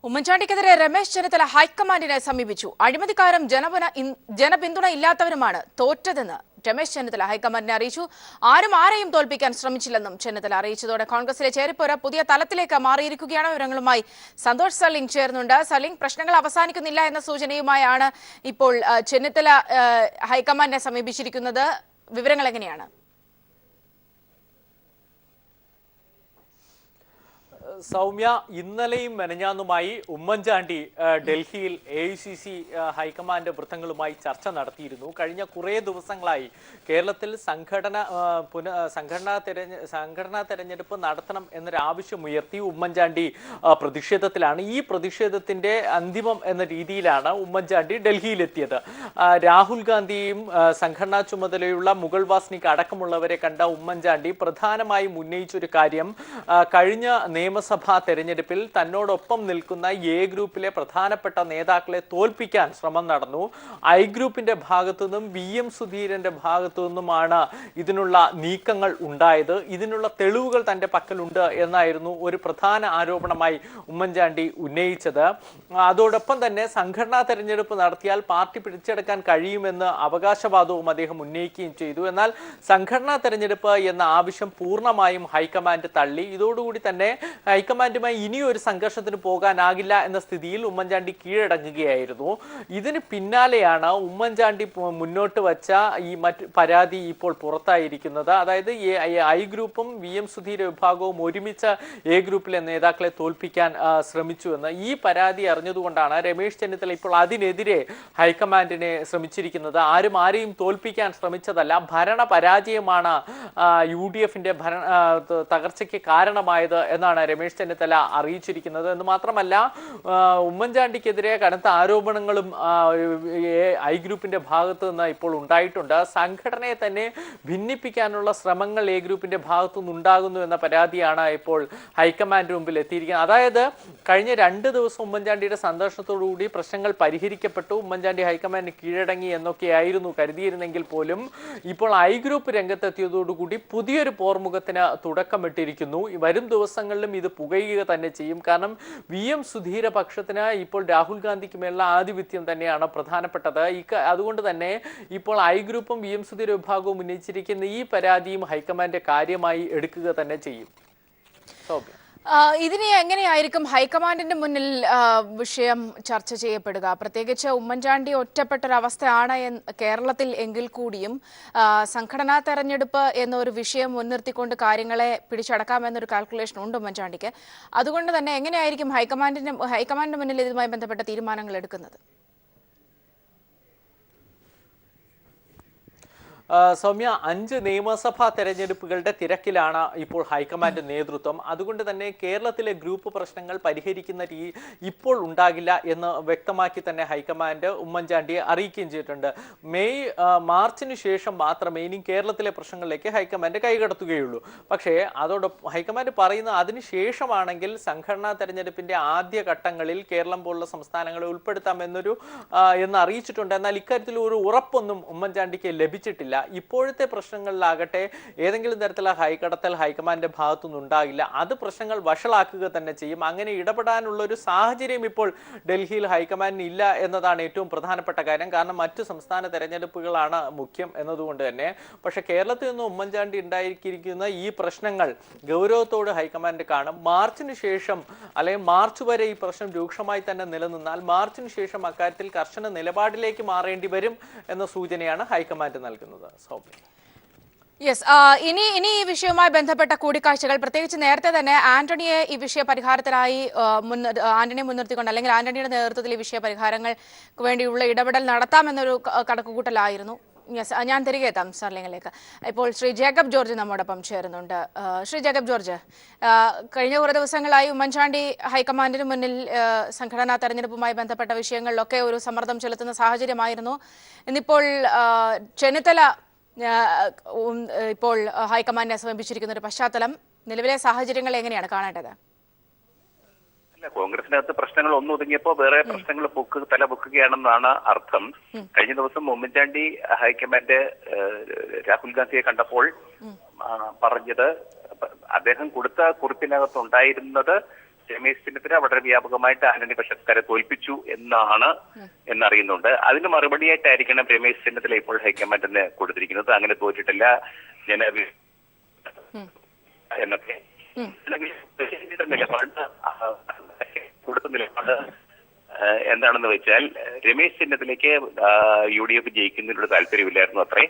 ഉമ്മൻചാണ്ടിക്കെതിരെ രമേശ് ചെന്നിത്തല ഹൈക്കമാൻഡിനെ സമീപിച്ചു. അഴിമതിക്കാരും ജനപിന്തുണ ഇല്ലാത്തവരുമാണ് തോറ്റതെന്ന് രമേശ് ചെന്നിത്തല ഹൈക്കമാൻഡിനെ അറിയിച്ചു. ആരും ആരെയും തോൽപ്പിക്കാൻ ശ്രമിച്ചില്ലെന്നും ചെന്നിത്തല അറിയിച്ചതോടെ കോൺഗ്രസിലെ ചേരിപ്പോര പുതിയ തലത്തിലേക്ക് മാറിയിരിക്കുകയാണ്. വിവരങ്ങളുമായി സന്തോഷ് സലിംഗ് ചേർന്നുണ്ട്. സലിംഗ്, പ്രശ്നങ്ങൾ അവസാനിക്കുന്നില്ല എന്ന സൂചനയുമായാണ് ഇപ്പോൾ ചെന്നിത്തല ഹൈക്കമാൻഡിനെ സമീപിച്ചിരിക്കുന്നത്. വിവരങ്ങൾ എങ്ങനെയാണ്? സൗമ്യ, ഇന്നലെയും മെനഞ്ഞാന്നുമായി ഉമ്മൻചാണ്ടി ഡൽഹിയിൽ AICC ഹൈക്കമാൻഡ് വൃത്തങ്ങളുമായി ചർച്ച നടത്തിയിരുന്നു. കഴിഞ്ഞ കുറേ ദിവസങ്ങളായി കേരളത്തിൽ സംഘടനാ തെരഞ്ഞെടുപ്പ് നടത്തണം എന്നൊരാവശ്യമുയർത്തി ഉമ്മൻചാണ്ടി പ്രതിഷേധത്തിലാണ്. ഈ പ്രതിഷേധത്തിന്റെ അന്തിമം എന്ന രീതിയിലാണ് ഉമ്മൻചാണ്ടി ഡൽഹിയിലെത്തിയത്. രാഹുൽ ഗാന്ധിയും സംഘടനാ ചുമതലയുള്ള മുഗൾ വാസ്നിക് അടക്കമുള്ളവരെ കണ്ട ഉമ്മൻചാണ്ടി പ്രധാനമായും ഉന്നയിച്ചൊരു കാര്യം, കഴിഞ്ഞ നിയമസഭാ തെരഞ്ഞെടുപ്പിൽ തന്നോടൊപ്പം നിൽക്കുന്ന A ഗ്രൂപ്പിലെ പ്രധാനപ്പെട്ട നേതാക്കളെ തോൽപ്പിക്കാൻ ശ്രമം നടന്നു. I ഗ്രൂപ്പിന്റെ ഭാഗത്തു നിന്നും VM സുധീരന്റെ ഭാഗത്തു നിന്നുമാണ് ഇതിനുള്ള നീക്കങ്ങൾ ഉണ്ടായത്. ഇതിനുള്ള തെളിവുകൾ തന്റെ പക്കലുണ്ട് എന്നായിരുന്നു ഒരു പ്രധാന ആരോപണമായി ഉമ്മൻചാണ്ടി ഉന്നയിച്ചത്. അതോടൊപ്പം തന്നെ സംഘടനാ തെരഞ്ഞെടുപ്പ് നടത്തിയാൽ പാർട്ടി പിടിച്ചെടുക്കാൻ കഴിയുമെന്ന് അവകാശവാദവും അദ്ദേഹം ഉന്നയിക്കുകയും ചെയ്തു. എന്നാൽ സംഘടനാ തെരഞ്ഞെടുപ്പ് എന്ന ആവശ്യം പൂർണ്ണമായും ഹൈക്കമാൻഡ് തള്ളി. ഇതോടുകൂടി തന്നെ ഹൈക്കമാൻഡുമായി ഇനിയൊരു സംഘർഷത്തിന് പോകാനാകില്ല എന്ന സ്ഥിതിയിൽ ഉമ്മൻചാണ്ടി കീഴടങ്ങുകയായിരുന്നു. ഇതിന് പിന്നാലെയാണ് ഉമ്മൻചാണ്ടി മുന്നോട്ട് വച്ച ഈ മറ്റ് പരാതി ഇപ്പോൾ പുറത്തായിരിക്കുന്നത്. അതായത് I ഗ്രൂപ്പും VM സുധീര വിഭാഗവും ഒരുമിച്ച് A ഗ്രൂപ്പിലെ നേതാക്കളെ തോൽപ്പിക്കാൻ ശ്രമിച്ചുവെന്ന് ഈ പരാതി അറിഞ്ഞതുകൊണ്ടാണ് രമേശ് ചെന്നിത്തല ഇപ്പോൾ അതിനെതിരെ ഹൈക്കമാൻഡിനെ ശ്രമിച്ചിരിക്കുന്നത്. ആരെയും തോൽപ്പിക്കാൻ ശ്രമിച്ചതല്ല, ഭരണ പരാജയമാണ് UDFന്റെ തകർച്ചയ്ക്ക് കാരണമായത് എന്നാണ് രമേശ് ചെന്നിത്തല അറിയിച്ചിരിക്കുന്നത്. എന്ന് മാത്രമല്ല, ഉമ്മൻചാണ്ടിക്കെതിരെ കനത്ത ആരോപണങ്ങളും I ഗ്രൂപ്പിന്റെ ഭാഗത്തു നിന്ന് ഇപ്പോൾ ഉണ്ടായിട്ടുണ്ട്. സംഘടനയെ തന്നെ ഭിന്നിപ്പിക്കാനുള്ള ശ്രമങ്ങൾ A ഗ്രൂപ്പിന്റെ ഭാഗത്തു നിന്നുണ്ടാകുന്നു എന്ന പരാതിയാണ് ഇപ്പോൾ ഹൈക്കമാൻഡ് മുമ്പിൽ എത്തിയിരിക്കുന്നത്. അതായത് കഴിഞ്ഞ 2 ദിവസം ഉമ്മൻചാണ്ടിയുടെ സന്ദർശനത്തോടുകൂടി പ്രശ്നങ്ങൾ പരിഹരിക്കപ്പെട്ടു, ഉമ്മൻചാണ്ടി ഹൈക്കമാൻഡ് കീഴടങ്ങി എന്നൊക്കെയായിരുന്നു കരുതിയിരുന്നെങ്കിൽ പോലും ഇപ്പോൾ I ഗ്രൂപ്പ് രംഗത്തെത്തിയതോടുകൂടി പുതിയൊരു പോർമുഖത്തിന് തുടക്കമിട്ടിരിക്കുന്നു. വരും ദിവസങ്ങളിലും ഇത് പുകയുക തന്നെ ചെയ്യും. കാരണം VM സുധീര പക്ഷത്തിന് ഇപ്പോൾ രാഹുൽ ഗാന്ധിക്ക് മേലുള്ള ആധിപത്യം തന്നെയാണ് പ്രധാനപ്പെട്ടത്. അതുകൊണ്ട് തന്നെ ഇപ്പോൾ I ഗ്രൂപ്പും VM സുധീര വിഭാഗവും ഉന്നയിച്ചിരിക്കുന്ന ഈ പരാതിയും ഹൈക്കമാൻഡ് കാര്യമായി എടുക്കുക തന്നെ ചെയ്യും. ഇതിനെ എങ്ങനെയായിരിക്കും ഹൈക്കമാൻഡിന്റെ മുന്നിൽ വിഷയം ചർച്ച ചെയ്യപ്പെടുക? പ്രത്യേകിച്ച് ഉമ്മൻചാണ്ടി ഒറ്റപ്പെട്ടൊരവസ്ഥയാണ് കേരളത്തിൽ എങ്കിൽ കൂടിയും സംഘടനാ തെരഞ്ഞെടുപ്പ് എന്നൊരു വിഷയം മുൻനിർത്തിക്കൊണ്ട് കാര്യങ്ങളെ പിടിച്ചടക്കാമെന്നൊരു കാൽക്കുലേഷൻ ഉണ്ട് ഉമ്മൻചാണ്ടിക്ക്. അതുകൊണ്ട് തന്നെ എങ്ങനെയായിരിക്കും ഹൈക്കമാൻഡിന്റെ മുന്നിൽ ഇതുമായി ബന്ധപ്പെട്ട തീരുമാനങ്ങൾ എടുക്കുന്നത്? സൗമ്യ, 5 നിയമസഭാ തെരഞ്ഞെടുപ്പുകളുടെ തിരക്കിലാണ് ഇപ്പോൾ ഹൈക്കമാൻഡ് നേതൃത്വം. അതുകൊണ്ട് തന്നെ കേരളത്തിലെ ഗ്രൂപ്പ് പ്രശ്നങ്ങൾ പരിഹരിക്കുന്ന ഇപ്പോൾ ഉണ്ടാകില്ല എന്ന് വ്യക്തമാക്കി തന്നെ ഹൈക്കമാൻഡ് ഉമ്മൻചാണ്ടിയെ അറിയിക്കുകയും ചെയ്തിട്ടുണ്ട്. മാർച്ചിന് ശേഷം മാത്രമേ ഇനി കേരളത്തിലെ പ്രശ്നങ്ങളിലേക്ക് ഹൈക്കമാൻഡ് കൈകടത്തുകയുള്ളൂ. പക്ഷേ അതോടൊപ്പം ഹൈക്കമാൻഡ് പറയുന്ന അതിനുശേഷമാണെങ്കിൽ സംഘടനാ തെരഞ്ഞെടുപ്പിന്റെ ആദ്യ ഘട്ടങ്ങളിൽ കേരളം പോലുള്ള സംസ്ഥാനങ്ങളെ എന്ന് അറിയിച്ചിട്ടുണ്ട്. എന്നാൽ ഇക്കാര്യത്തിൽ ഒരു ഉറപ്പൊന്നും ഉമ്മൻചാണ്ടിക്ക് ലഭിച്ചിട്ടില്ല. ഇപ്പോഴത്തെ പ്രശ്നങ്ങളിലാകട്ടെ ഏതെങ്കിലും തരത്തിലുള്ള കൈകടത്തൽ ഹൈക്കമാൻഡിന്റെ ഭാഗത്തുനിന്ന് ഉണ്ടാകില്ല. അത് പ്രശ്നങ്ങൾ വഷളാക്കുക തന്നെ ചെയ്യും. അങ്ങനെ ഇടപെടാനുള്ള ഒരു സാഹചര്യം ഇപ്പോൾ ഡൽഹിയിൽ ഹൈക്കമാൻഡിന് ഇല്ല എന്നതാണ് ഏറ്റവും പ്രധാനപ്പെട്ട കാര്യം. കാരണം മറ്റു സംസ്ഥാന തെരഞ്ഞെടുപ്പുകളാണ് മുഖ്യം എന്നതുകൊണ്ട് തന്നെ. പക്ഷെ കേരളത്തിൽ നിന്ന് ഉമ്മൻചാണ്ടി ഉണ്ടായിരിക്കുന്ന ഈ പ്രശ്നങ്ങൾ ഗൗരവത്തോട് ഹൈക്കമാൻഡ് കാണും. മാർച്ചിന് ശേഷം അല്ലെങ്കിൽ മാർച്ച് വരെ ഈ പ്രശ്നം രൂക്ഷമായി തന്നെ നിലനിന്നാൽ മാർച്ചിന് ശേഷം അക്കാര്യത്തിൽ കർശന നിലപാടിലേക്ക് മാറേണ്ടി വരും എന്ന സൂചനയാണ് ഹൈക്കമാൻഡ് നൽകുന്നത്. യെസ്, ഇനി ഈ വിഷയവുമായി ബന്ധപ്പെട്ട കൂടിക്കാഴ്ചകൾ, പ്രത്യേകിച്ച് നേരത്തെ തന്നെ ആന്റണിയെ ഈ വിഷയ പരിഹാരത്തിനായി ആന്റണിയെ മുൻനിർത്തിക്കൊണ്ട് അല്ലെങ്കിൽ ആന്റണിയുടെ നേതൃത്വത്തിൽ ഈ വിഷയ പരിഹാരങ്ങൾക്ക് വേണ്ടിയുള്ള ഇടപെടൽ നടത്താമെന്നൊരു കണക്കുകൂട്ടലായിരുന്നു. യെസ്, ഞാൻ തിരികെ എത്താം സ്റ്റർലിംഗിലേക്ക്. ഇപ്പോൾ ശ്രീ ജേക്കബ് ജോർജ് നമ്മോടൊപ്പം ചേരുന്നുണ്ട്. ശ്രീ ജേക്കബ് ജോർജ്, കഴിഞ്ഞ കുറേ ദിവസങ്ങളായി ഉമ്മൻചാണ്ടി ഹൈക്കമാൻഡിന് മുന്നിൽ സംഘടനാ തെരഞ്ഞെടുപ്പുമായി ബന്ധപ്പെട്ട വിഷയങ്ങളിലൊക്കെ ഒരു സമ്മർദ്ദം ചെലുത്തുന്ന സാഹചര്യമായിരുന്നു. ഇന്നിപ്പോൾ ചെന്നിത്തല ഇപ്പോൾ ഹൈക്കമാൻഡിനെ സമീപിച്ചിരിക്കുന്ന ഒരു പശ്ചാത്തലം, നിലവിലെ സാഹചര്യങ്ങൾ എങ്ങനെയാണ് കാണേണ്ടത്? കോൺഗ്രസിനകത്ത് പ്രശ്നങ്ങൾ ഒന്നൊതുങ്ങിയപ്പോ വേറെ പ്രശ്നങ്ങൾ തലപൊക്കുകയാണെന്നാണ് അർത്ഥം. കഴിഞ്ഞ ദിവസം ഉമ്മൻചാണ്ടി ഹൈക്കമാൻഡ് രാഹുൽ ഗാന്ധിയെ കണ്ടപ്പോൾ പറഞ്ഞത്, അദ്ദേഹം കൊടുത്ത കുറിപ്പിനകത്തുണ്ടായിരുന്നത് രമേശ് ചെന്നിത്തല വളരെ വ്യാപകമായിട്ട് ആന്റണി പക്ഷക്കാരെ തോൽപ്പിച്ചു എന്നറിയുന്നുണ്ട്. അതിന് മറുപടിയായിട്ടായിരിക്കണം രമേശ് ചെന്നിത്തല ഇപ്പോൾ ഹൈക്കമാൻഡിന് കൊടുത്തിരിക്കുന്നത്. അങ്ങനെ തോറ്റിട്ടില്ല എന്നൊക്കെ കൊടുത്ത നിലപാട് എന്താണെന്ന് വെച്ചാൽ രമേശ് ചെന്നിത്തലയ്ക്ക് UDF ജയിക്കുന്നതിനോട് താല്പര്യമില്ലായിരുന്നു അത്രേ.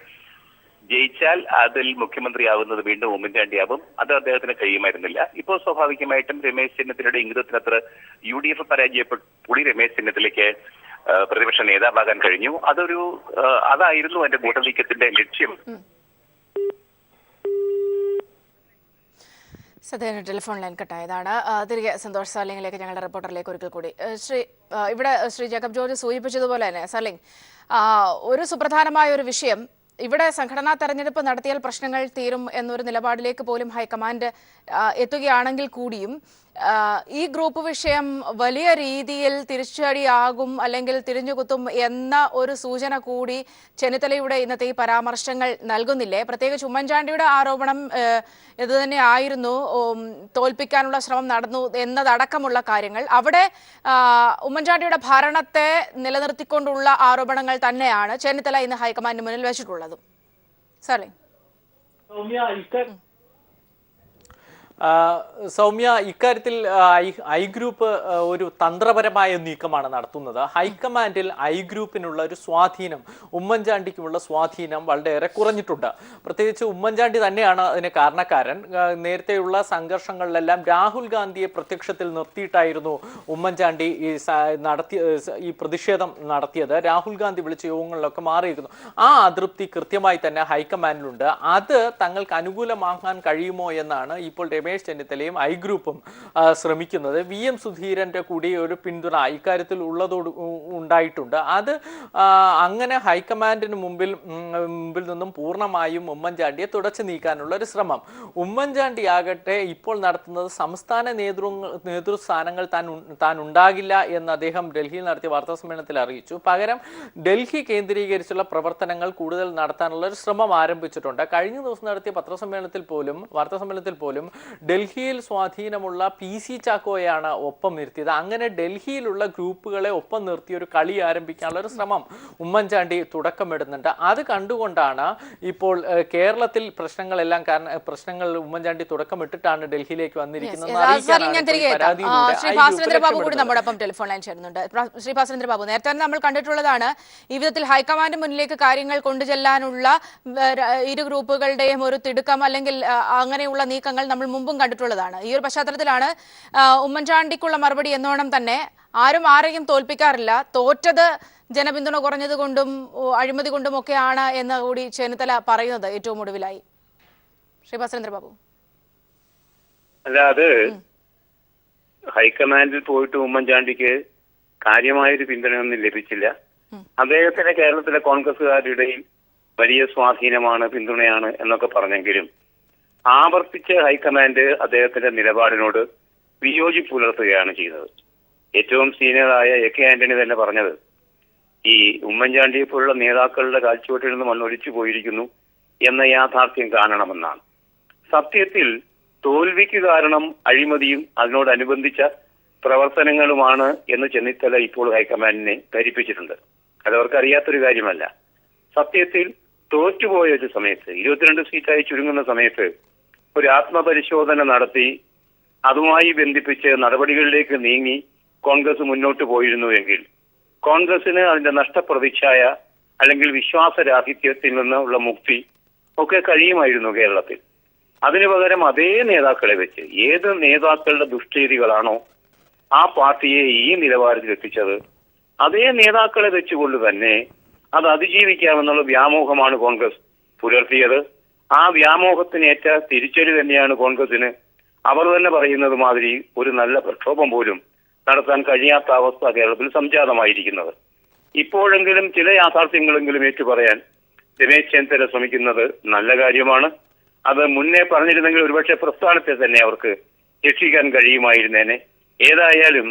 ജയിച്ചാൽ അതിൽ മുഖ്യമന്ത്രിയാവുന്നത് വീണ്ടും ഉമ്മൻചാണ്ടിയാവും. അത് അദ്ദേഹത്തിന് കഴിയുമായിരുന്നില്ല. ഇപ്പോൾ സ്വാഭാവികമായിട്ടും രമേശ് ചെന്നിത്തലയുടെ ഇംഗിതത്തിനത്ര UDF പരാജയപ്പെട്ടു രമേശ് ചെന്നിത്തലയ്ക്ക് പ്രതിപക്ഷ നേതാവാകാൻ കഴിഞ്ഞു. അതായിരുന്നു എന്റെ കൂട്ടനീക്കത്തിന്റെ ലക്ഷ്യം. ടെലിഫോൺ ലൈൻ കട്ടായതാണ്. തിരികെ സന്തോഷ് സർലിംഗിലേക്ക് ഞങ്ങളുടെ റിപ്പോർട്ടറിലേക്ക് ഒരിക്കൽ കൂടി. ഇവിടെ ശ്രീ ജേക്കബ് ജോർജ് സൂചിപ്പിച്ചതുപോലെ തന്നെ സർലിംഗ്, ഒരു സുപ്രധാനമായ ഒരു വിഷയം, ഇവിടെ സംഘടനാ തെരഞ്ഞെടുപ്പ് നടത്തിയാൽ പ്രശ്നങ്ങൾ തീരും എന്നൊരു നിലപാടിലേക്ക് പോലും ഹൈക്കമാൻഡ് എത്തുകയാണെങ്കിൽ കൂടിയും ഈ ഗ്രൂപ്പ് വിഷയം വലിയ രീതിയിൽ തിരിച്ചടിയാകും അല്ലെങ്കിൽ തിരിഞ്ഞുകുത്തും എന്ന ഒരു സൂചന കൂടി ചെന്നിത്തലയുടെ ഇന്നത്തെ ഈ പരാമർശങ്ങൾ നൽകുന്നില്ലേ? പ്രത്യേകിച്ച് ഉമ്മൻചാണ്ടിയുടെ ആരോപണം ഇതുതന്നെ ആയിരുന്നു, തോൽപ്പിക്കാനുള്ള ശ്രമം നടന്നു എന്നതടക്കമുള്ള കാര്യങ്ങൾ. അവിടെ ഉമ്മൻചാണ്ടിയുടെ ഭരണത്തെ നിലനിർത്തിക്കൊണ്ടുള്ള ആരോപണങ്ങൾ തന്നെയാണ് ചെന്നിത്തല ഇന്ന് ഹൈക്കമാൻഡിന് മുന്നിൽ വെച്ചിട്ടുള്ളത്. സാറേ സൗമ്യ, ഇക്കാര്യത്തിൽ ഐ ഗ്രൂപ്പ് ഒരു തന്ത്രപരമായ നീക്കമാണ് നടത്തുന്നത്. ഹൈക്കമാൻഡിൽ ഐ ഗ്രൂപ്പിനുള്ള ഒരു സ്വാധീനം, ഉമ്മൻചാണ്ടിക്കുമുള്ള സ്വാധീനം വളരെയേറെ കുറഞ്ഞിട്ടുണ്ട്. പ്രത്യേകിച്ച് ഉമ്മൻചാണ്ടി തന്നെയാണ് അതിന് കാരണക്കാരൻ. നേരത്തെയുള്ള സംഘർഷങ്ങളിലെല്ലാം രാഹുൽ ഗാന്ധിയെ പ്രത്യക്ഷത്തിൽ നിർത്തിയിട്ടായിരുന്നു ഉമ്മൻചാണ്ടി ഈ പ്രതിഷേധം നടത്തിയത്. രാഹുൽ ഗാന്ധി വിളിച്ച യോഗങ്ങളിലൊക്കെ മാറിയിരുന്നു. ആ അതൃപ്തി കൃത്യമായി തന്നെ ഹൈക്കമാൻഡിലുണ്ട്. അത് തങ്ങൾക്ക് അനുകൂലമാകാൻ കഴിയുമോ എന്നാണ് ഇപ്പോൾ രമേശ് ചെന്നിത്തലയും ഐ ഗ്രൂപ്പും ശ്രമിക്കുന്നത്. VM സുധീരന്റെ കൂടി ഒരു പിന്തുണ ഇക്കാര്യത്തിൽ ഉണ്ടായിട്ടുണ്ട്. അത് അങ്ങനെ ഹൈക്കമാൻഡിന് മുമ്പിൽ നിന്നും പൂർണ്ണമായും ഉമ്മൻചാണ്ടിയെ തുടച്ചു നീക്കാനുള്ള ഒരു ശ്രമം. ഉമ്മൻചാണ്ടി ആകട്ടെ ഇപ്പോൾ നടത്തുന്നത് സംസ്ഥാന നേതൃസ്ഥാനങ്ങൾ താൻ ഉണ്ടാകില്ല എന്ന് അദ്ദേഹം ഡൽഹിയിൽ നടത്തിയ വാർത്താ സമ്മേളനത്തിൽ അറിയിച്ചു. പകരം ഡൽഹി കേന്ദ്രീകരിച്ചുള്ള പ്രവർത്തനങ്ങൾ കൂടുതൽ നടത്താനുള്ള ഒരു ശ്രമം ആരംഭിച്ചിട്ടുണ്ട്. കഴിഞ്ഞ ദിവസം നടത്തിയ വാർത്താ സമ്മേളനത്തിൽ പോലും ഡൽഹിയിൽ സ്വാധീനമുള്ള PC ചാക്കോയാണ് ഒപ്പം നിർത്തിയത്. അങ്ങനെ ഡൽഹിയിലുള്ള ഗ്രൂപ്പുകളെ ഒപ്പം നിർത്തി ഒരു കളി ആരംഭിക്കാനുള്ള ഒരു ശ്രമം ഉമ്മൻചാണ്ടി തുടക്കമിടുന്നുണ്ട്. അത് കണ്ടുകൊണ്ടാണ് ഇപ്പോൾ കേരളത്തിൽ പ്രശ്നങ്ങൾ ഉമ്മൻചാണ്ടി തുടക്കമിട്ടിട്ടാണ് ഡൽഹിയിലേക്ക് വന്നിരിക്കുന്നത്. ടെലിഫോൺ ലൈൻ ചേരുന്നുണ്ട്. ശ്രീ ഭാസ്കരേന്ദ്ര ബാബു, നേരത്തെ നമ്മൾ കണ്ടിട്ടുള്ളതാണ് ഈ വിധത്തിൽ ഹൈക്കമാൻഡ് മുന്നിലേക്ക് കാര്യങ്ങൾ കൊണ്ടുചെല്ലാനുള്ള ഇരു ഗ്രൂപ്പുകളുടെയും ഒരു തിടുക്കം അല്ലെങ്കിൽ അങ്ങനെയുള്ള നീക്കങ്ങൾ നമ്മൾ മുമ്പും കണ്ടിട്ടുള്ളതാണ്. ഈ ഒരു പശ്ചാത്തലത്തിലാണ് ഉമ്മൻചാണ്ടിക്കുള്ള മറുപടി എന്നോണം തന്നെ ആരും ആരെയും തോൽപ്പിക്കാറില്ല, തോറ്റത് ജനപിന്തുണ കുറഞ്ഞത് കൊണ്ടും അഴിമതി കൊണ്ടും ഒക്കെയാണ് എന്ന് കൂടി ചെന്നിത്തല പറയുന്നത് ഏറ്റവും ഒടുവിലായി. ശ്രീ ഭാസ്കരേന്ദ്ര ബാബു, അല്ലാതെ ഹൈക്കമാൻഡിൽ പോയിട്ട് ഉമ്മൻചാണ്ടിക്ക് കാര്യമായൊരു പിന്തുണയൊന്നും ലഭിച്ചില്ല. അദ്ദേഹത്തിന് കേരളത്തിലെ കോൺഗ്രസുകാരുടെ വലിയ സ്വാധീനമാണ്, പിന്തുണയാണ് എന്നൊക്കെ പറഞ്ഞെങ്കിലും ആവർത്തിച്ച് ഹൈക്കമാൻഡ് അദ്ദേഹത്തിന്റെ നിലപാടിനോട് വിയോജിപ്പ് പുലർത്തുകയാണ് ചെയ്യുന്നത്. ഏറ്റവും സീനിയറായ AK ആന്റണി തന്നെ പറഞ്ഞത് ഈ ഉമ്മൻചാണ്ടിയെ പോലുള്ള നേതാക്കളുടെ കാൽച്ചുവട്ടിൽ നിന്ന് മണ്ണൊലിച്ചു പോയിരിക്കുന്നു എന്ന യാഥാർത്ഥ്യം കാണണമെന്നാണ്. സത്യത്തിൽ തോൽവിക്ക് കാരണം അഴിമതിയും അതിനോടനുബന്ധിച്ച പ്രവർത്തനങ്ങളുമാണ് എന്ന് ചെന്നിത്തല ഇപ്പോൾ ഹൈക്കമാൻഡിനെ ധരിപ്പിച്ചിട്ടുണ്ട്. അതവർക്ക് അറിയാത്തൊരു കാര്യമല്ല. സത്യത്തിൽ തോറ്റുപോയ ഒരു സമയത്ത് 22 സീറ്റായി ചുരുങ്ങുന്ന സമയത്ത് ഒരു ആത്മപരിശോധന നടത്തി അതുമായി ബന്ധിപ്പിച്ച് നടപടികളിലേക്ക് നീങ്ങി കോൺഗ്രസ് മുന്നോട്ട് പോയിരുന്നുവെങ്കിൽ കോൺഗ്രസിന് അതിന്റെ നഷ്ടപ്രതീക്ഷായ അല്ലെങ്കിൽ വിശ്വാസരാഹിത്യത്തിൽ നിന്നുള്ള മുക്തി ഒക്കെ കഴിയുമായിരുന്നു കേരളത്തിൽ. അതിനു പകരം അതേ നേതാക്കളെ വെച്ച്, ഏത് നേതാക്കളുടെ ദുഷ്ചെയ്തികളാണോ ആ പാർട്ടിയെ ഈ നിലവാരത്തിൽ എത്തിച്ചത്, അതേ നേതാക്കളെ വെച്ചുകൊണ്ട് തന്നെ അത് അതിജീവിക്കാമെന്നുള്ള വ്യാമോഹമാണ് കോൺഗ്രസ് പുലർത്തിയത്. ആ വ്യാമോഹത്തിനേറ്റ തിരിച്ചടി തന്നെയാണ് കോൺഗ്രസിന് അവർ തന്നെ പറയുന്നത് മാതിരി ഒരു നല്ല പ്രക്ഷോഭം പോലും നടത്താൻ കഴിയാത്ത അവസ്ഥ കേരളത്തിൽ സംജാതമായിരിക്കുന്നത്. ഇപ്പോഴെങ്കിലും ചില യാഥാർത്ഥ്യങ്ങളെങ്കിലും ഏറ്റുപറയാൻ രമേശ് ചെന്നിത്തല ശ്രമിക്കുന്നത് നല്ല കാര്യമാണ്. അത് മുന്നേ പറഞ്ഞിരുന്നെങ്കിൽ ഒരുപക്ഷെ പ്രസ്ഥാനത്തെ തന്നെ അവർക്ക് രക്ഷിക്കാൻ കഴിയുമായിരുന്നേനെ. ഏതായാലും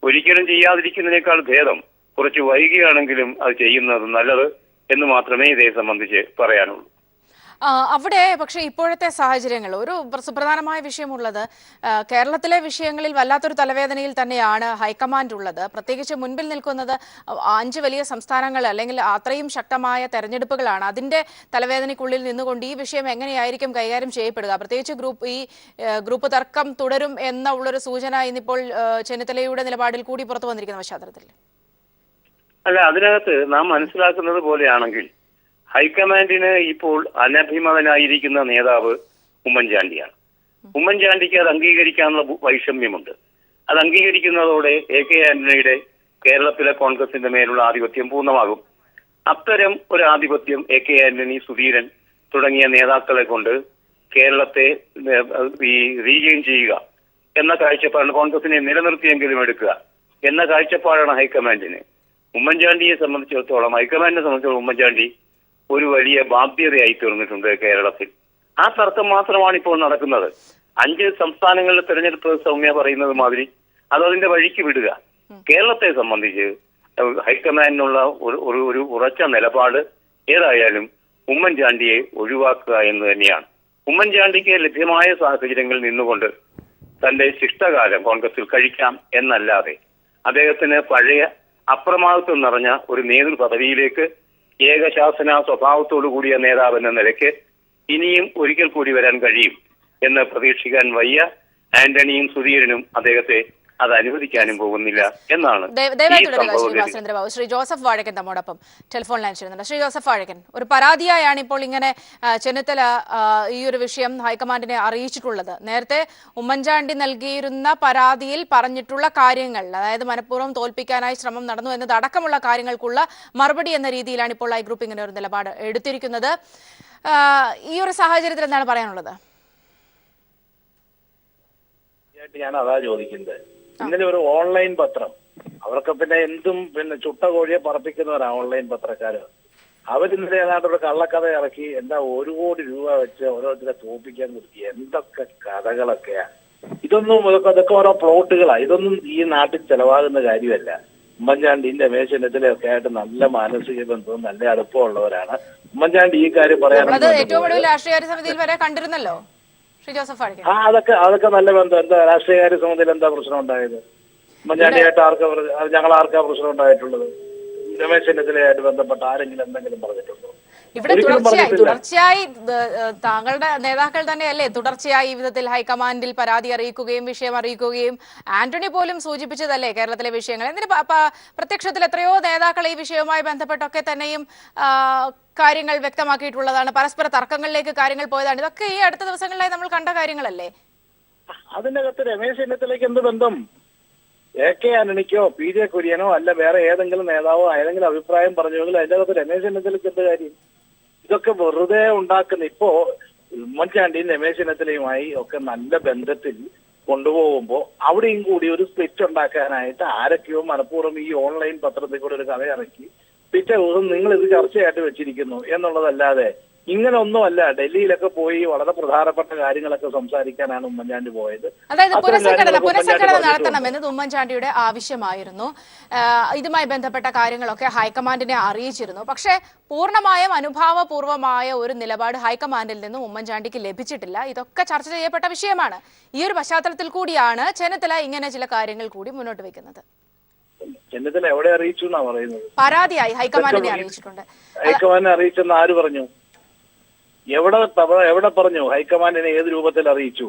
ഒരിക്കലും ചെയ്യാതിരിക്കുന്നതിനേക്കാൾ ഭേദം കുറച്ച് വൈകിയാണെങ്കിലും അത് ചെയ്യുന്നത് നല്ലത് എന്ന് മാത്രമേ ഇതേ സംബന്ധിച്ച് പറയാനുള്ളൂ. അവിടെ പക്ഷേ ഇപ്പോഴത്തെ സാഹചര്യങ്ങൾ ഒരു സുപ്രധാനമായ വിഷയമുള്ളത് കേരളത്തിലെ വിഷയങ്ങളിൽ വല്ലാത്തൊരു തലവേദനയിൽ തന്നെയാണ് ഹൈക്കമാൻഡ് ഉള്ളത്. പ്രത്യേകിച്ച് മുൻപിൽ നിൽക്കുന്നത് 5 വലിയ സംസ്ഥാനങ്ങൾ അല്ലെങ്കിൽ അത്രയും ശക്തമായ തെരഞ്ഞെടുപ്പുകളാണ്. അതിന്റെ തലവേദനയ്ക്കുള്ളിൽ നിന്നുകൊണ്ട് ഈ വിഷയം എങ്ങനെയായിരിക്കും കൈകാര്യം ചെയ്യപ്പെടുക? പ്രത്യേകിച്ച് ഗ്രൂപ്പ് തർക്കം തുടരും എന്നുള്ളൊരു സൂചന ഇന്നിപ്പോൾ ചെന്നിത്തലയുടെ നിലപാടിൽ കൂടി പുറത്തു വന്നിരിക്കുന്ന പശ്ചാത്തലത്തിൽ. അല്ല, അതിനകത്ത് നാം മനസ്സിലാക്കുന്നത് പോലെയാണെങ്കിൽ ഹൈക്കമാൻഡിന് ഇപ്പോൾ അനഭിമതനായിരിക്കുന്ന നേതാവ് ഉമ്മൻചാണ്ടിയാണ്. ഉമ്മൻചാണ്ടിക്ക് അത് അംഗീകരിക്കാനുള്ള വൈഷമ്യമുണ്ട്. അത് അംഗീകരിക്കുന്നതോടെ AK ആന്റണിയുടെ കേരളത്തിലെ കോൺഗ്രസിന്റെ മേലുള്ള ആധിപത്യം പൂർണ്ണമാകും. അത്തരം ഒരു ആധിപത്യം AK ആന്റണി, സുധീരൻ തുടങ്ങിയ നേതാക്കളെ കൊണ്ട് കേരളത്തെ റീഗെയിൻ ചെയ്യുക എന്ന കാഴ്ചപ്പാടാണ്, കോൺഗ്രസിനെ നിലനിർത്തിയെങ്കിലും എടുക്കുക എന്ന കാഴ്ചപ്പാടാണ് ഹൈക്കമാൻഡിന്. ഉമ്മൻചാണ്ടിയെ സംബന്ധിച്ചിടത്തോളം, ഹൈക്കമാൻഡിനെ സംബന്ധിച്ചിടത്തോളം ഉമ്മൻചാണ്ടി ഒരു വലിയ ബാധ്യതയായി തീർന്നിട്ടുണ്ട് കേരളത്തിൽ. ആ തർക്കം മാത്രമാണ് ഇപ്പോൾ നടക്കുന്നത്. 5 സംസ്ഥാനങ്ങളിലെ തെരഞ്ഞെടുപ്പ് സൗമ്യ പറയുന്നത് മാതിരി അതതിന്റെ വഴിക്ക് വിടുക. കേരളത്തെ സംബന്ധിച്ച് ഹൈക്കമാൻഡിനുള്ള ഒരു ഉറച്ച നിലപാട് ഏതായാലും ഉമ്മൻചാണ്ടിയെ ഒഴിവാക്കുക എന്ന് തന്നെയാണ്. ഉമ്മൻചാണ്ടിക്ക് ലഭ്യമായ സാഹചര്യങ്ങളിൽ നിന്നുകൊണ്ട് തന്റെ ശിഷ്ടകാലം കോൺഗ്രസിൽ കഴിക്കാം എന്നല്ലാതെ അദ്ദേഹത്തിന് പഴയ അപ്രമാദിത്വം നിറഞ്ഞ ഒരു നേതൃപദവിയിലേക്ക് ഏകശാസന സ്വഭാവത്തോടു കൂടിയ നേതാവ് എന്ന നിലയ്ക്ക് ഇനിയും ഒരിക്കൽ കൂടി വരാൻ കഴിയും എന്ന് പ്രതീക്ഷിക്കാൻ വയ്യ. ആന്റണിയും സുധീരനും അദ്ദേഹത്തെ അത് അനുവദിക്കാനും പോകുന്നില്ല എന്നാണ്. ശ്രീ ജോസഫ് വാഴക്കൻ നമ്മോടൊപ്പം ടെലിഫോൺ ലൈൻ ചെയ്യുന്നുണ്ട്. ശ്രീ ജോസഫ് വാഴക്കൻ, ഒരു പരാതിയായാണ് ഇപ്പോൾ ഇങ്ങനെ ചെന്നിത്തല ഈ ഒരു വിഷയം ഹൈക്കമാൻഡിനെ അറിയിച്ചിട്ടുള്ളത്. നേരത്തെ ഉമ്മൻചാണ്ടി നൽകിയിരുന്ന പരാതിയിൽ പറഞ്ഞിട്ടുള്ള കാര്യങ്ങൾ, അതായത് മനഃപൂർവ്വം തോൽപ്പിക്കാനായി ശ്രമം നടന്നു എന്നതടക്കമുള്ള കാര്യങ്ങൾക്കുള്ള മറുപടി എന്ന രീതിയിലാണ് ഇപ്പോൾ ഐ ഗ്രൂപ്പ് ഇങ്ങനെ ഒരു നിലപാട് എടുത്തിരിക്കുന്നത്. ഈ ഒരു സാഹചര്യത്തിൽ എന്താണ് പറയാനുള്ളത്? ഞാൻ അതാ ചോദിക്കുന്നത്. ഇന്നലെ ഒരു ഓൺലൈൻ പത്രം, അവർക്ക് പിന്നെ എന്തും ചുട്ട കോഴിയെ പറപ്പിക്കുന്നവരാണ് ഓൺലൈൻ പത്രക്കാര്. അവരിന്നലെ ഏതാണ്ട് ഒരു കള്ളക്കഥ ഇറക്കി എന്താ 1 കോടി രൂപ വെച്ച് ഓരോരുത്തരെ തോൽപ്പിക്കാൻ നിർത്തി. എന്തൊക്കെ കഥകളൊക്കെയാ അതൊക്കെ ഓരോ പ്ലോട്ടുകളാ. ഇതൊന്നും ഈ നാട്ടിൽ ചെലവാകുന്ന കാര്യമല്ല. ഉമ്മൻചാണ്ടിന്റെ രമേശിനെതിലൊക്കെ ആയിട്ട് നല്ല മാനസിക ബന്ധവും നല്ല അടുപ്പമുള്ളവരാണ്. ഉമ്മൻചാണ്ടി ഈ കാര്യം പറയാൻ ഏറ്റവും ഒടുവിൽ രാഷ്ട്രീയ സമിതിയിൽ വരെ കണ്ടിരുന്നല്ലോ ശ്രീ ജോസഫ് വാഴക്കൻ. അതൊക്കെ നല്ല ബന്ധം. എന്താ രാഷ്ട്രീയകാര്യ സമിതിയിൽ എന്താ പ്രശ്നം ഉണ്ടായത്? ഉമ്മൻചാണ്ടിയായിട്ട് ഞങ്ങൾ ആർക്കാ പ്രശ്നം ഉണ്ടായിട്ടുള്ളത്? രമേശ് ചെന്നിത്തലയായിട്ട് ബന്ധപ്പെട്ട ആരെങ്കിലും എന്തെങ്കിലും പറഞ്ഞിട്ടുണ്ടോ? ഇവിടെ തുടർച്ചയായി താങ്കളുടെ നേതാക്കൾ തന്നെയല്ലേ തുടർച്ചയായി ഈ വിധത്തിൽ ഹൈക്കമാൻഡിൽ പരാതി അറിയിക്കുകയും വിഷയം അറിയിക്കുകയും ആന്റണി പോലും സൂചിപ്പിച്ചതല്ലേ കേരളത്തിലെ വിഷയങ്ങൾ. എന്തിന് പ്രത്യക്ഷത്തിൽ എത്രയോ നേതാക്കൾ ഈ വിഷയവുമായി ബന്ധപ്പെട്ടൊക്കെ തന്നെയും കാര്യങ്ങൾ വ്യക്തമാക്കിയിട്ടുള്ളതാണ്. പരസ്പര തർക്കങ്ങളിലേക്ക് കാര്യങ്ങൾ പോയതാണ്. ഇതൊക്കെ ഈ അടുത്ത ദിവസങ്ങളിലായി നമ്മൾ കണ്ട കാര്യങ്ങളല്ലേ. അതിന്റെ അകത്ത് രമേശ് ചെന്നിത്തലയ്ക്ക് എന്ത് ബന്ധം? AK ആന്റണിക്കോ PJ കുര്യനോ അല്ല വേറെ ഏതെങ്കിലും നേതാവോ ഏതെങ്കിലും അഭിപ്രായം പറഞ്ഞെങ്കിൽ അതിന്റെ അകത്ത് രമേശ് ചെന്നിത്തലയ്ക്ക് എന്ത് കാര്യം? ഇതൊക്കെ വെറുതെ ഉണ്ടാക്കുന്ന. ഇപ്പോ ഉമ്മൻചാണ്ടിയും രമേശ് ചെന്നിത്തലയുമായി ഒക്കെ നല്ല ബന്ധത്തിൽ കൊണ്ടുപോകുമ്പോൾ അവിടെയും കൂടി ഒരു സ്പ്ലിറ്റ് ഉണ്ടാക്കാനായിട്ട് ആരൊക്കെയോ മനഃപൂർവ്വം ഈ ഓൺലൈൻ പത്രത്തിൽ കൂടെ ഒരു കഥ ഇറക്കി പിറ്റേ ദിവസം നിങ്ങൾ ഇത് ചർച്ചയായിട്ട് വെച്ചിരിക്കുന്നു എന്നുള്ളതല്ലാതെ ഇങ്ങനെ ഒന്നുമല്ല. ഡൽഹിയിലൊക്കെ പോയി വളരെ പ്രധാനപ്പെട്ട കാര്യങ്ങളൊക്കെ സംസാരിക്കാനാണ് ഉമ്മൻചാണ്ടി പോയത്. അതായത് പുനഃസംഘടന നടത്തണമെന്നത് ഉമ്മൻചാണ്ടിയുടെ ആവശ്യമായിരുന്നു. ഇതുമായി ബന്ധപ്പെട്ട കാര്യങ്ങളൊക്കെ ഹൈക്കമാൻഡിനെ അറിയിച്ചിരുന്നു. പക്ഷേ പൂർണ്ണമായും അനുഭാവപൂർവമായ ഒരു നിലപാട് ഹൈക്കമാൻഡിൽ നിന്നും ഉമ്മൻചാണ്ടിക്ക് ലഭിച്ചിട്ടില്ല. ഇതൊക്കെ ചർച്ച ചെയ്യപ്പെട്ട വിഷയമാണ്. ഈ ഒരു പശ്ചാത്തലത്തിൽ കൂടിയാണ് ചെന്നിത്തല ഇങ്ങനെ ചില കാര്യങ്ങൾ കൂടി മുന്നോട്ട് വെക്കുന്നത്. ചെന്നിത്തല എവിടെ അറിയിച്ചു എന്നാ പറയുന്നത്? പരാതിയായി ഹൈക്കമാൻഡിനെ അറിയിച്ചിട്ടുണ്ട്. ഹൈക്കമാൻഡിനെ അറിയിച്ചെന്ന് ആര് പറഞ്ഞു? എവിടെ പറഞ്ഞു? ഹൈക്കമാൻഡിനെ ഏത് രൂപത്തിൽ അറിയിച്ചു?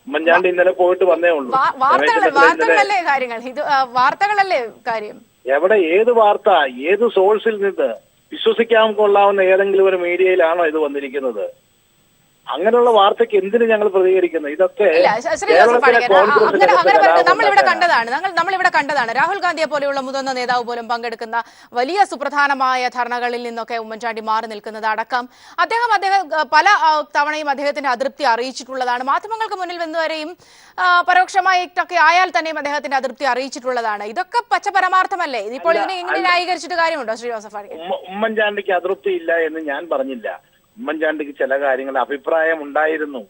ഉമ്മൻചാണ്ടി ഇന്നലെ പോയിട്ട് വന്നേ ഉള്ളൂ. വാർത്തകളല്ലേ കാര്യങ്ങൾ, ഇത് വാർത്തകളല്ലേ കാര്യം. എവിടെ? ഏത് വാർത്ത? ഏത് സോഴ്സിൽ നിന്ന്? വിശ്വസിക്കാൻ കൊള്ളാവുന്ന ഏതെങ്കിലും ഒരു മീഡിയയിലാണോ ഇത് വന്നിരിക്കുന്നത്? അങ്ങനെയുള്ള വാർത്തയ്ക്ക് എന്തിനു ഞങ്ങൾ പ്രതികരിക്കുന്നത്? ഇതൊക്കെ നമ്മളിവിടെ കണ്ടതാണ്. രാഹുൽ ഗാന്ധിയെ പോലെയുള്ള മുതിർന്ന നേതാവ് പോലും പങ്കെടുക്കുന്ന വലിയ സുപ്രധാനമായ ധർണകളിൽ നിന്നൊക്കെ ഉമ്മൻചാണ്ടി മാറി നിൽക്കുന്നത് അടക്കം അദ്ദേഹം പല തവണയും അദ്ദേഹത്തിന്റെ അതൃപ്തി അറിയിച്ചിട്ടുള്ളതാണ്. മാധ്യമങ്ങൾക്ക് മുന്നിൽ വന്നുവരെയും പരോക്ഷമായിട്ടൊക്കെ ആയാൽ തന്നെയും അദ്ദേഹത്തിന്റെ അതൃപ്തി അറിയിച്ചിട്ടുള്ളതാണ്. ഇതൊക്കെ പച്ചപരമാർത്ഥമല്ലേ? ഇതിപ്പോൾ ഇതിനെ ഇങ്ങനെ ന്യായീകരിച്ചിട്ട് കാര്യമുണ്ടോ ശ്രീ ജോസഫ് വാഴക്കൻ? ഉമ്മൻചാണ്ടിക്ക് അതൃപ്തി ഇല്ല എന്ന് ഞാൻ പറഞ്ഞില്ല. ഉമ്മൻചാണ്ടിക്ക് ചില കാര്യങ്ങൾ അഭിപ്രായം ഉണ്ടായിരുന്നു.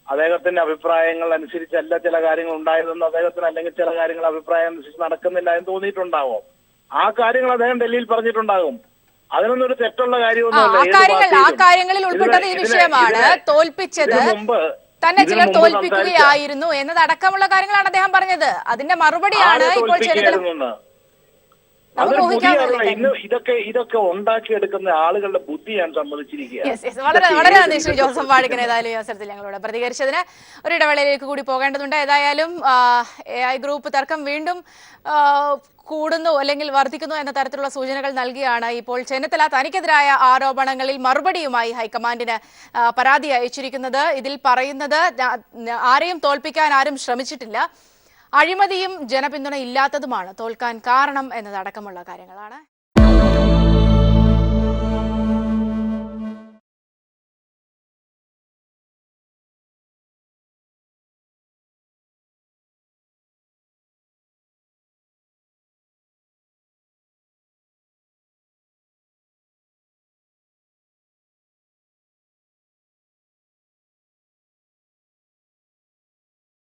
അദ്ദേഹത്തിന്റെ അഭിപ്രായങ്ങൾ അനുസരിച്ചല്ല ചില കാര്യങ്ങൾ ഉണ്ടായതെന്ന് അദ്ദേഹത്തിന്, അല്ലെങ്കിൽ ചില കാര്യങ്ങൾ അഭിപ്രായം അനുസരിച്ച് നടക്കുന്നില്ല എന്ന് തോന്നിയിട്ടുണ്ടാവും. ആ കാര്യങ്ങൾ അദ്ദേഹം ഡൽഹിയിൽ പറഞ്ഞിട്ടുണ്ടാകും. അതിനൊന്നും ഒരു തെറ്റുള്ള ആ കാര്യമൊന്നുമല്ല. ഏത് കാര്യങ്ങളിൽ പാർട്ടിയിലും ഉൾപ്പെട്ടത് ഈ വിഷയമാണ്. തോൽപ്പിച്ചത് തന്നെ ഇതിനു ചിലർ മുമ്പ് തോൽപ്പിക്കുകയായിരുന്നു എന്നതടക്കമുള്ള കാര്യങ്ങളാണ് അദ്ദേഹം പറഞ്ഞത്. അതിന്റെ മറുപടിയാണ് ഇപ്പോൾ ചെന്നിത്തല അതൊരു പുതിയ ഊഹിക്കാവുന്നതല്ലേ? ഇതൊക്കെ ഉണ്ടാക്കിയെടുക്കുന്ന ആളുകളുടെ ബുദ്ധി ഞാൻ സമ്മതിച്ചിരിക്കുകയാണ്. യെസ് യെസ് വളരെ വളരെ നന്ദി ശ്രീ ജോസഫ് വാഴക്കൻ ഏതായാലും ഈ അവസരത്തിൽ ഞങ്ങളോട് പ്രതികരിച്ചതിന്. ഒരു ഇടവേളയിലേക്ക് കൂടി പോകേണ്ടതുണ്ട്. ഏതായാലും AI ഗ്രൂപ്പ് തർക്കം വീണ്ടും കൂടുന്നു അല്ലെങ്കിൽ വർദ്ധിക്കുന്നു എന്ന തരത്തിലുള്ള സൂചനകൾ നൽകിയാണ് ഇപ്പോൾ ചെന്നിത്തല തനിക്കെതിരായ ആരോപണങ്ങളിൽ മറുപടിയുമായി ഹൈക്കമാൻഡിന് പരാതി അയച്ചിരിക്കുന്നത്. ഇതിൽ പറയുന്നത് ആരെയും തോൽപ്പിക്കാൻ ആരും ശ്രമിച്ചിട്ടില്ല, അഴിമതിയും ജനപിന്തുണ ഇല്ലാത്തതുമാണ് തോൽക്കാൻ കാരണം എന്നതടക്കമുള്ള കാര്യങ്ങളാണ്.